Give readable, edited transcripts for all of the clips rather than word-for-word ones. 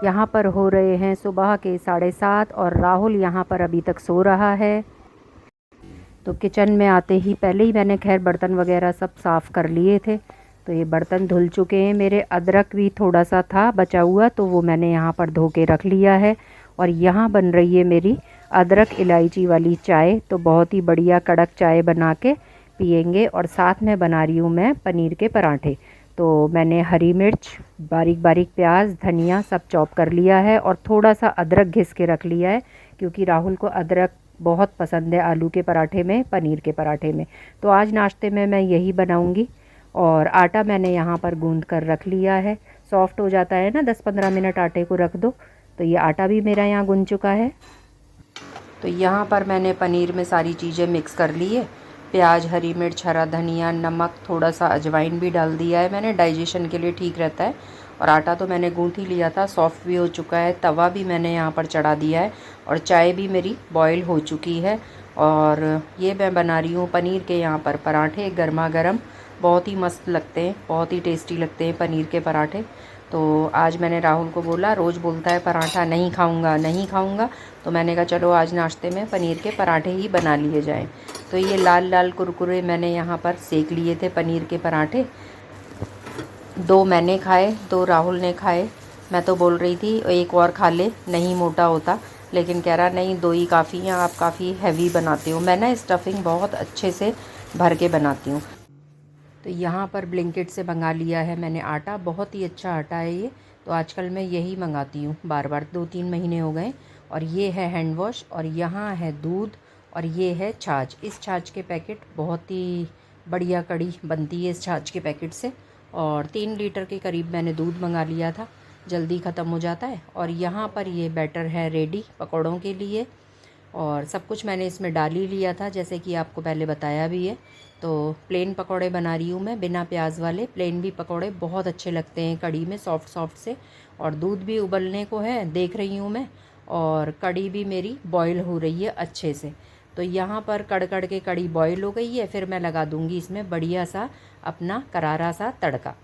यहाँ पर हो रहे हैं सुबह के 7:30 और राहुल यहाँ पर अभी तक सो रहा है। तो किचन में आते ही पहले ही मैंने खैर बर्तन वगैरह सब साफ़ कर लिए थे। तो ये बर्तन धुल चुके हैं मेरे। अदरक भी थोड़ा सा था बचा हुआ, तो वो मैंने यहाँ पर धो के रख लिया है। और यहाँ बन रही है मेरी अदरक इलायची वाली चाय। तो बहुत ही बढ़िया कड़क चाय बना के पियेंगे। और साथ में बना रही हूँ मैं पनीर के पराठे। तो मैंने हरी मिर्च, बारीक बारीक प्याज, धनिया सब चॉप कर लिया है और थोड़ा सा अदरक घिस के रख लिया है, क्योंकि राहुल को अदरक बहुत पसंद है आलू के पराठे में, पनीर के पराठे में। तो आज नाश्ते में मैं यही बनाऊंगी। और आटा मैंने यहाँ पर गूंद कर रख लिया है। सॉफ्ट हो जाता है ना, 10-15 मिनट आटे को रख दो। तो ये आटा भी मेरा यहाँ गूंद चुका है। तो यहाँ पर मैंने पनीर में सारी चीज़ें मिक्स कर ली है। प्याज, हरी मिर्च, हरा धनिया, नमक, थोड़ा सा अजवाइन भी डाल दिया है मैंने, डाइजेशन के लिए ठीक रहता है। और आटा तो मैंने गूँथ ही लिया था, सॉफ्ट भी हो चुका है। तवा भी मैंने यहाँ पर चढ़ा दिया है और चाय भी मेरी बॉईल हो चुकी है। और ये मैं बना रही हूँ पनीर के यहाँ पर पराठे, गर्मा गर्म। बहुत ही मस्त लगते हैं, बहुत ही टेस्टी लगते हैं पनीर के पराठे। तो आज मैंने राहुल को बोला, रोज़ बोलता है पराठा नहीं खाऊंगा नहीं खाऊंगा, तो मैंने कहा चलो आज नाश्ते में पनीर के पराठे ही बना लिए जाएं। तो ये लाल लाल कुरकुरे मैंने यहाँ पर सेक लिए थे पनीर के पराठे। 2 मैंने खाए, 2 राहुल ने खाए। मैं तो बोल रही थी एक और खा ले, नहीं मोटा होता, लेकिन कह रहा नहीं 2 ही काफ़ी हैं, आप काफ़ी हैवी बनाते हो। मैं ना स्टफिंग बहुत अच्छे से भर के बनाती हूँ। तो यहाँ पर ब्लिंकिट से मंगा लिया है मैंने आटा, बहुत ही अच्छा आटा है ये। तो आजकल मैं यही मंगाती हूँ बार बार, 2-3 महीने हो गए। और ये है हैंड वॉश, और यहाँ है दूध, और ये है छाछ। इस छाछ के पैकेट बहुत ही बढ़िया कड़ी बनती है इस छाछ के पैकेट से। और 3 लीटर के करीब मैंने दूध मंगा लिया था, जल्दी ख़त्म हो जाता है। और यहाँ पर ये बैटर है रेडी पकौड़ों के लिए। और सब कुछ मैंने इसमें डाल ही लिया था, जैसे कि आपको पहले बताया भी है। तो प्लेन पकौड़े बना रही हूँ मैं, बिना प्याज वाले। प्लेन भी पकौड़े बहुत अच्छे लगते हैं कड़ी में, सॉफ्ट सॉफ्ट से। और दूध भी उबलने को है, देख रही हूँ मैं। और कड़ी भी मेरी बॉईल हो रही है अच्छे से। तो यहाँ पर कड़ के कड़ी बॉईल हो गई है। फिर मैं लगा दूँगी इसमें बढ़िया सा अपना करारा सा तड़का।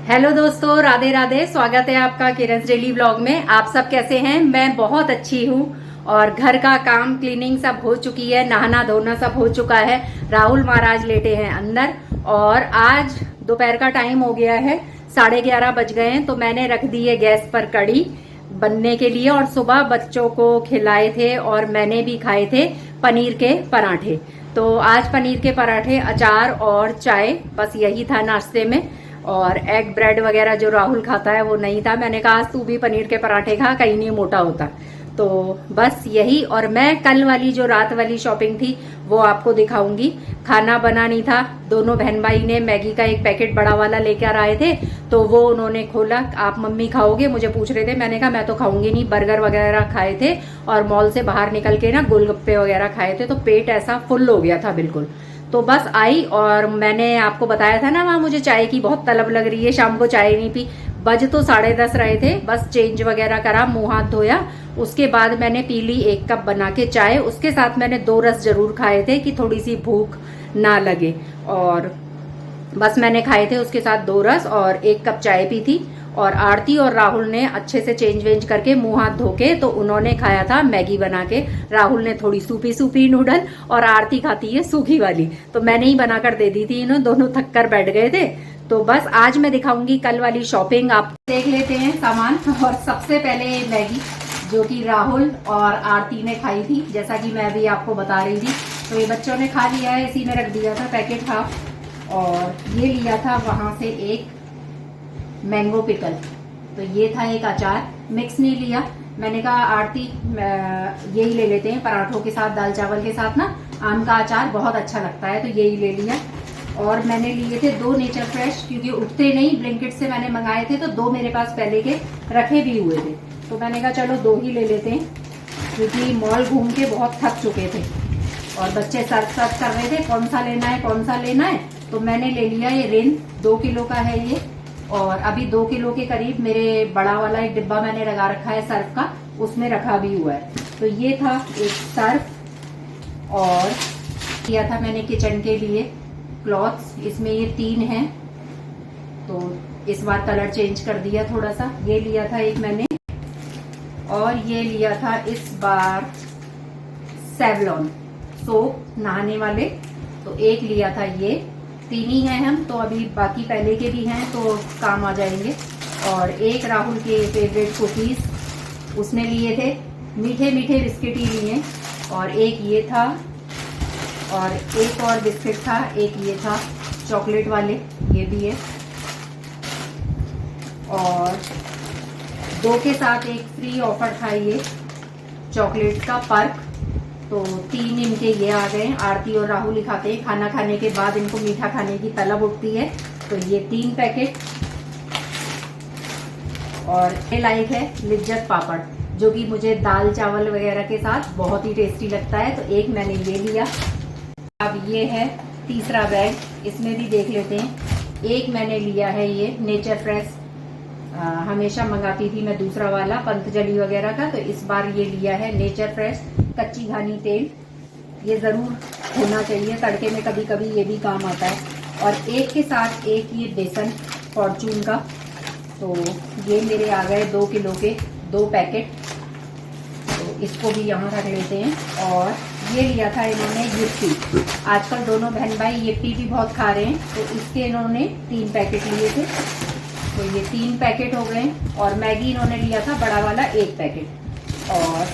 हेलो दोस्तों, राधे राधे। स्वागत है आपका किरण's डेली व्लॉग में। आप सब कैसे हैं? मैं बहुत अच्छी हूँ। और घर का काम, क्लीनिंग सब हो चुकी है, नहाना धोना सब हो चुका है। राहुल महाराज लेटे हैं अंदर। और आज दोपहर का टाइम हो गया है, 11:30 बज गए हैं। तो मैंने रख दी है गैस पर कड़ी बनने के लिए। और सुबह बच्चों को खिलाए थे और मैंने भी खाए थे पनीर के पराठे। तो आज पनीर के पराठे, अचार और चाय, बस यही था नाश्ते में। और एग ब्रेड वगैरह जो राहुल खाता है वो नहीं था। मैंने कहा आज तू भी पनीर के पराठे खा, कहीं नहीं मोटा होता। तो बस यही। और मैं कल वाली जो रात वाली शॉपिंग थी वो आपको दिखाऊंगी। खाना बना नहीं था, दोनों बहन भाई ने मैगी का एक पैकेट बड़ा वाला लेकर आए थे। तो वो उन्होंने खोला, आप मम्मी खाओगे, मुझे पूछ रहे थे। मैंने कहा मैं तो खाऊंगी नहीं। बर्गर वगैरह खाए थे और मॉल से बाहर निकल के ना गोलगप्पे वगैरह खाए थे, तो पेट ऐसा फुल हो गया था बिल्कुल। तो बस आई, और मैंने आपको बताया था ना वहाँ मुझे चाय की बहुत तलब लग रही है, शाम को चाय नहीं पी। बज तो 10:30 रहे थे, बस चेंज वगैरह करा, मुंह हाथ धोया, उसके बाद मैंने पी ली 1 कप बना के चाय। उसके साथ मैंने 2 रस जरूर खाए थे कि थोड़ी सी भूख ना लगे। और बस मैंने खाए थे उसके साथ 2 रस और 1 कप चाय पी थी। और आरती और राहुल ने अच्छे से चेंज वेंज करके मुंह हाथ धो के, तो उन्होंने खाया था मैगी बना के। राहुल ने थोड़ी सूपी सूपी नूडल, और आरती खाती है सूखी वाली। तो मैंने ही बनाकर दे दी थी, इन्होंने दोनों थक कर बैठ गए थे। तो बस आज मैं दिखाऊंगी कल वाली शॉपिंग। आप देख लेते हैं सामान। और सबसे पहले मैगी, जो कि राहुल और आरती ने खाई थी, जैसा कि मैं भी आपको बता रही थी। तो ये बच्चों ने खा लिया है, इसी में रख दिया था पैकेट हाफ। और ये लिया था वहां से एक मैंगो पिकल। तो ये था एक अचार, मिक्स नहीं लिया। मैंने कहा आरती यही ले लेते हैं पराठों के साथ, दाल चावल के साथ ना आम का अचार बहुत अच्छा लगता है, तो यही ले लिया। और मैंने लिए थे 2 नेचर फ्रेश, क्योंकि उठते नहीं, ब्लिंकिट से मैंने मंगाए थे, तो 2 मेरे पास पहले के रखे भी हुए थे। तो मैंने कहा चलो 2 ही ले लेते हैं, क्योंकि मॉल घूम के बहुत थक चुके थे। और बच्चे सर्च कर रहे थे कौन सा लेना है कौन सा लेना है। तो मैंने ले लिया ये रिन, 2 किलो का है ये। और अभी 2 किलो के करीब मेरे बड़ा वाला एक डिब्बा मैंने लगा रखा है सर्फ का, उसमें रखा भी हुआ है। तो ये था एक सर्फ। और किया था मैंने किचन के लिए क्लॉथ्स, इसमें ये 3 हैं। तो इस बार कलर चेंज कर दिया थोड़ा सा। ये लिया था एक मैंने, और ये लिया था इस बार सेवलॉन सोप नहाने वाले, तो एक लिया था ये। 3 ही हैं हम, तो अभी बाकी पहले के भी हैं तो काम आ जाएंगे। और एक राहुल के फेवरेट कुकीज़ उसने लिए थे, मीठे मीठे बिस्किट ही लिए। और एक ये था, और एक और बिस्किट था, एक ये था चॉकलेट वाले, ये भी है। और 2 के साथ एक फ्री ऑफर था ये चॉकलेट का पर्क, तो 3 इनके ये आ गए। आरती और राहुल ही खाते हैं, खाना खाने के बाद इनको मीठा खाने की तलब उठती है, तो ये 3 पैकेट। और ये लाइक है लिज्जत पापड़, जो कि मुझे दाल चावल वगैरह के साथ बहुत ही टेस्टी लगता है, तो एक मैंने ये लिया। अब ये है तीसरा बैग, इसमें भी देख लेते हैं। एक मैंने लिया है ये नेचर फ्रेश, हमेशा मंगाती थी मैं दूसरा वाला पंतजलि वगैरह का, तो इस बार ये लिया है नेचर फ्रेश कच्ची घानी तेल। ये ज़रूर होना चाहिए तड़के में, कभी कभी ये भी काम आता है। और एक के साथ एक ये बेसन फॉर्चून का, तो ये मेरे आ गए 2 किलो के 2 पैकेट, तो इसको भी यहाँ रख लेते हैं। और ये लिया था इन्होंने यिप्पी, आजकल दोनों बहन भाई यिप्पी भी बहुत खा रहे हैं, तो इसके इन्होंने 3 पैकेट लिए थे, तो ये 3 पैकेट हो गए। और मैगी इन्होंने लिया था बड़ा वाला 1 पैकेट। और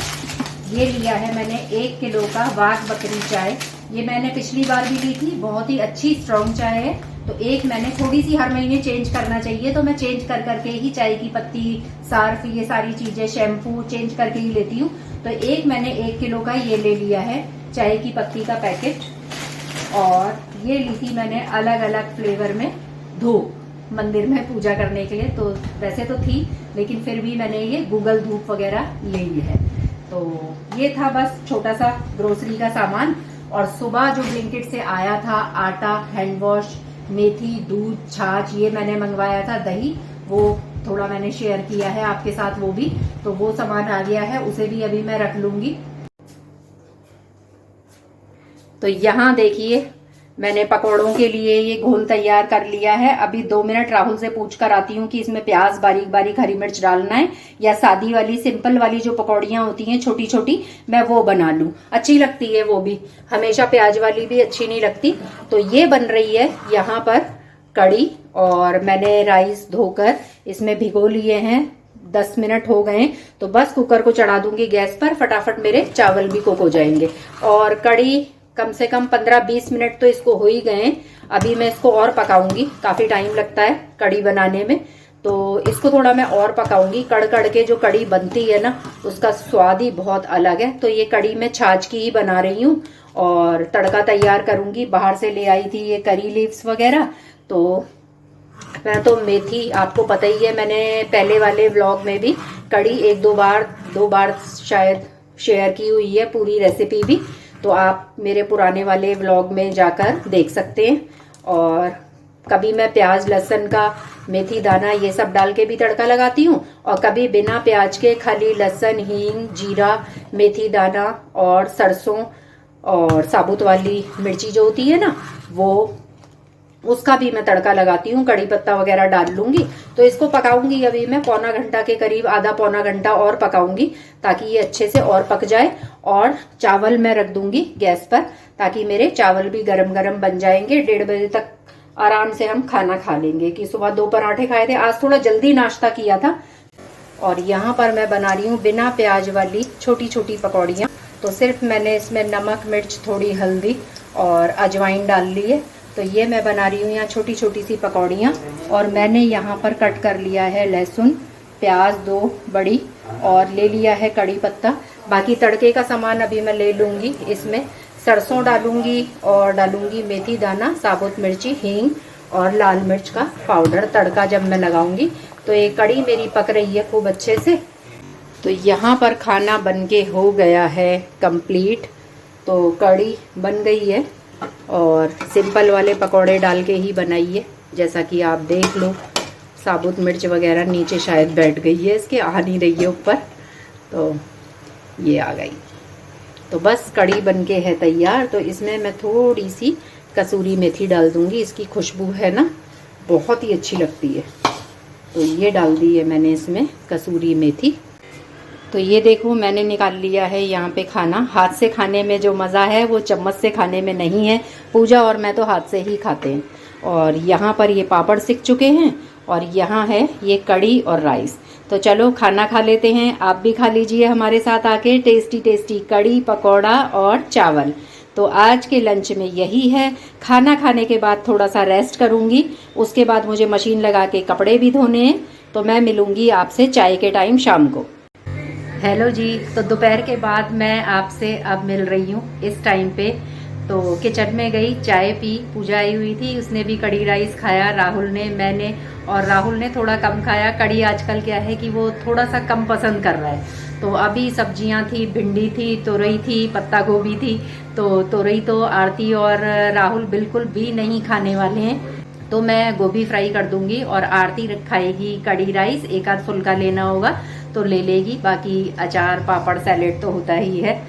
ये लिया है मैंने 1 किलो का वाघ बकरी चाय, ये मैंने पिछली बार भी ली थी, बहुत ही अच्छी स्ट्रॉन्ग चाय है। तो एक मैंने थोड़ी सी हर महीने चेंज करना चाहिए, तो मैं चेंज कर करके ही चाय की पत्ती, सर्फ, ये सारी चीजें, शैम्पू चेंज करके ही लेती हूँ। तो एक मैंने 1 किलो का ये ले लिया है चाय की पत्ती का पैकेट। और ये ली थी मैंने अलग अलग फ्लेवर में धूप, मंदिर में पूजा करने के लिए, तो वैसे तो थी लेकिन फिर भी मैंने ये गूगल धूप वगैरह ले ली है। तो ये था बस छोटा सा ग्रोसरी का सामान। और सुबह जो ब्लिंकिट से आया था आटा, हैंड वॉश, मेथी, दूध, छाछ, ये मैंने मंगवाया था, दही, वो थोड़ा मैंने शेयर किया है आपके साथ वो भी, तो वो सामान आ गया है, उसे भी अभी मैं रख लूंगी। तो यहाँ देखिए मैंने पकौड़ों के लिए ये घोल तैयार कर लिया है। अभी 2 मिनट राहुल से पूछ कर आती हूँ कि इसमें प्याज बारीक बारीक, हरी मिर्च डालना है या सादी वाली सिंपल वाली जो पकौड़ियाँ होती हैं छोटी छोटी, मैं वो बना लूँ, अच्छी लगती है वो भी, हमेशा प्याज वाली भी अच्छी नहीं लगती। तो ये बन रही है यहाँ पर कड़ी, और मैंने राइस धोकर इसमें भिगो लिए हैं, 10 मिनट हो गए, तो बस कुकर को चढ़ा दूंगी गैस पर, फटाफट मेरे चावल भी कुक हो जाएंगे। और कड़ी कम से कम 15-20 मिनट तो इसको हो ही गए। अभी मैं इसको और पकाऊंगी, काफी टाइम लगता है कड़ी बनाने में, तो इसको थोड़ा मैं और पकाऊंगी। कड़ कड़ के जो कड़ी बनती है ना, उसका स्वाद ही बहुत अलग है। तो ये कड़ी मैं छाछ की ही बना रही हूँ और तड़का तैयार करूंगी। बाहर से ले आई थी ये करी लीव्स वगैरह, तो मैं तो मेथी, आपको पता ही है, मैंने पहले वाले व्लॉग में भी कड़ी 1-2 बार शायद शेयर की हुई है पूरी रेसिपी भी, तो आप मेरे पुराने वाले व्लॉग में जाकर देख सकते हैं। और कभी मैं प्याज, लहसुन का, मेथी दाना ये सब डाल के भी तड़का लगाती हूँ, और कभी बिना प्याज के खाली लहसुन, हींग, जीरा, मेथी दाना और सरसों और साबुत वाली मिर्ची जो होती है ना, वो, उसका भी मैं तड़का लगाती हूँ, कड़ी पत्ता वगैरह डाल लूंगी। तो इसको पकाऊंगी अभी मैं पौना घंटा के करीब, आधा पौना घंटा और पकाऊंगी, ताकि ये अच्छे से और पक जाए। और चावल मैं रख दूंगी गैस पर, ताकि मेरे चावल भी गरम गरम बन जाएंगे। 1:30 बजे तक आराम से हम खाना खा लेंगे। कि सुबह 2 पराठे खाए थे, आज थोड़ा जल्दी नाश्ता किया था। और यहाँ पर मैं बना रही हूँ बिना प्याज वाली छोटी छोटी पकौड़ियाँ। तो सिर्फ मैंने इसमें नमक, मिर्च, थोड़ी हल्दी और अजवाइन डाल ली है। तो ये मैं बना रही हूँ यहाँ छोटी छोटी सी पकौड़ियाँ। और मैंने यहाँ पर कट कर लिया है लहसुन, प्याज 2 बड़ी, और ले लिया है कड़ी पत्ता। बाकी तड़के का सामान अभी मैं ले लूँगी। इसमें सरसों डालूंगी और डालूंगी मेथी दाना, साबुत मिर्ची, हींग और लाल मिर्च का पाउडर। तड़का जब मैं लगाऊंगी तो ये कड़ी मेरी पक रही है खूब अच्छे से। तो यहाँ पर खाना बनके हो गया है कंप्लीट। तो कड़ी बन गई है और सिंपल वाले पकौड़े डाल के ही बनाई है, जैसा कि आप देख लो। साबुत मिर्च वगैरह नीचे शायद बैठ गई है, इसके आ नहीं रही है ऊपर, तो ये आ गई। तो बस कड़ी बनके है तैयार। तो इसमें मैं थोड़ी सी कसूरी मेथी डाल दूंगी, इसकी खुशबू है ना बहुत ही अच्छी लगती है। तो ये डाल दी है मैंने इसमें कसूरी मेथी। तो ये देखो मैंने निकाल लिया है यहाँ पे खाना। हाथ से खाने में जो मज़ा है वो चम्मच से खाने में नहीं है। पूजा और मैं तो हाथ से ही खाते हैं। और यहाँ पर ये पापड़ सिक चुके हैं और यहाँ है ये कड़ी और राइस। तो चलो खाना खा लेते हैं, आप भी खा लीजिए हमारे साथ आके टेस्टी टेस्टी कड़ी पकौड़ा और चावल। तो आज के लंच में यही है। खाना खाने के बाद थोड़ा सा रेस्ट करूँगी, उसके बाद मुझे मशीन लगा के कपड़े भी धोने हैं। तो मैं मिलूँगी आपसे चाय के टाइम शाम को। हेलो जी, तो दोपहर के बाद मैं आपसे अब मिल रही हूँ इस टाइम पे। तो किचन में गई, चाय पी, पूजा आई हुई थी, उसने भी कड़ी राइस खाया, राहुल ने, मैंने। और राहुल ने थोड़ा कम खाया। कड़ी आजकल क्या है कि वो थोड़ा सा कम पसंद कर रहा है। तो अभी सब्जियां थी, भिंडी थी, तुरई थी, पत्ता गोभी थी। तो तुरई तो आरती और राहुल बिल्कुल भी नहीं खाने वाले हैं, तो मैं गोभी फ्राई कर दूंगी और आरती खाएगी कड़ी राइस। एक आध फुल्का लेना होगा तो ले लेगी, बाकी अचार पापड़ सैलेड तो होता ही है,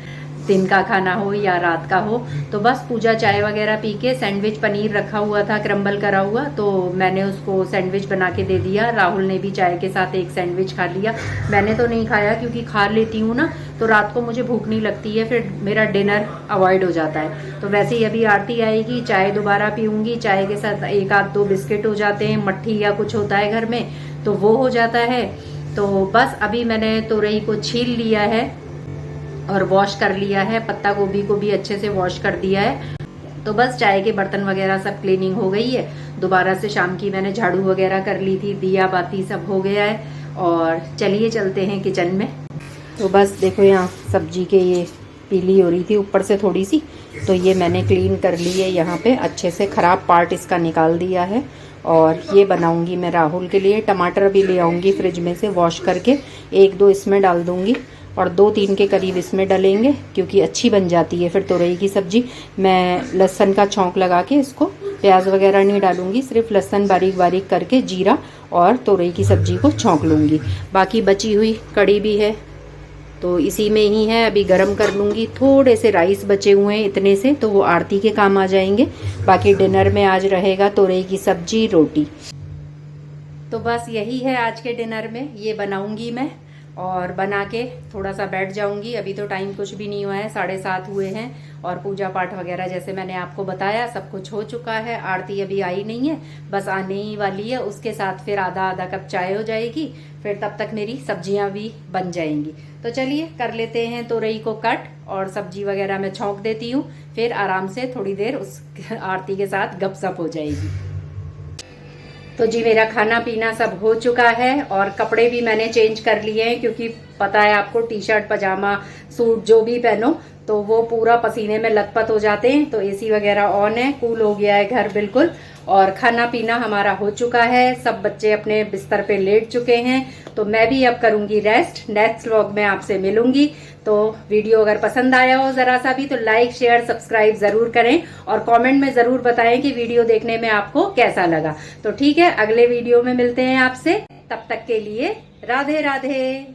दिन का खाना हो या रात का हो। तो बस पूजा चाय वगैरह पी के, सैंडविच पनीर रखा हुआ था क्रम्बल करा हुआ, तो मैंने उसको सैंडविच बना के दे दिया। राहुल ने भी चाय के साथ एक सैंडविच खा लिया। मैंने तो नहीं खाया क्योंकि खा लेती हूँ ना तो रात को मुझे भूख नहीं लगती है, फिर मेरा डिनर अवॉइड हो जाता है। तो वैसे ही अभी आरती आएगी, चाय दोबारा पीऊँगी, चाय के साथ एक आध दो बिस्किट हो जाते हैं, मट्ठी या कुछ होता है घर में तो वो हो जाता है। तो बस अभी मैंने तुरई को छील लिया है और वॉश कर लिया है, पत्ता गोभी को भी अच्छे से वॉश कर दिया है। तो बस चाय के बर्तन वगैरह सब क्लीनिंग हो गई है। दोबारा से शाम की मैंने झाड़ू वगैरह कर ली थी, दिया बाती सब हो गया है। और चलिए चलते हैं किचन में। तो बस देखो यहाँ सब्जी के ये पीली हो रही थी ऊपर से थोड़ी सी, तो ये मैंने क्लीन कर ली है। यहाँ पे अच्छे से ख़राब पार्ट इसका निकाल दिया है। और ये बनाऊंगी मैं राहुल के लिए। टमाटर भी ले आऊँगी फ्रिज में से वॉश करके, एक दो इसमें डाल दूँगी और 2-3 के करीब इसमें डलेंगे क्योंकि अच्छी बन जाती है फिर तुरई की सब्ज़ी। मैं लहसुन का छौंक लगा के इसको, प्याज वगैरह नहीं डालूंगी, सिर्फ लहसुन बारीक बारीक करके जीरा और तुरई की सब्ज़ी को छौंक लूँगी। बाकी बची हुई कड़ी भी है तो इसी में ही है, अभी गरम कर लूँगी। थोड़े से राइस बचे हुए हैं इतने से, तो वो आरती के काम आ जाएंगे। बाकी डिनर में आज रहेगा तुरई की सब्जी रोटी। तो बस यही है आज के डिनर में, ये बनाऊंगी मैं और बना के थोड़ा सा बैठ जाऊंगी। अभी तो टाइम कुछ भी नहीं हुआ है, 7:30 हुए हैं। और पूजा पाठ वगैरह जैसे मैंने आपको बताया सब कुछ हो चुका है। आरती अभी आई नहीं है, बस आने ही वाली है, उसके साथ फिर आधा कप चाय हो जाएगी, फिर तब तक मेरी सब्जियां भी बन जाएंगी। तो चलिए कर लेते हैं तुरई को कट और सब्जी वगैरह मैं छौंक देती हूँ, फिर आराम से थोड़ी देर उस आरती के साथ गपशप हो जाएगी। तो जी मेरा खाना पीना सब हो चुका है और कपड़े भी मैंने चेंज कर लिए हैं क्योंकि पता है आपको, टी शर्ट पजामा सूट जो भी पहनो तो वो पूरा पसीने में लथपथ हो जाते हैं। तो एसी वगैरह ऑन है, कूल हो गया है घर बिल्कुल। और खाना पीना हमारा हो चुका है, सब बच्चे अपने बिस्तर पे लेट चुके हैं, तो मैं भी अब करूंगी रेस्ट। नेक्स्ट व्लॉग में आपसे मिलूंगी। तो वीडियो अगर पसंद आया हो जरा सा भी तो लाइक शेयर सब्सक्राइब जरूर करें और कमेंट में जरूर बताएं कि वीडियो देखने में आपको कैसा लगा। तो ठीक है, अगले वीडियो में मिलते हैं आपसे, तब तक के लिए राधे राधे।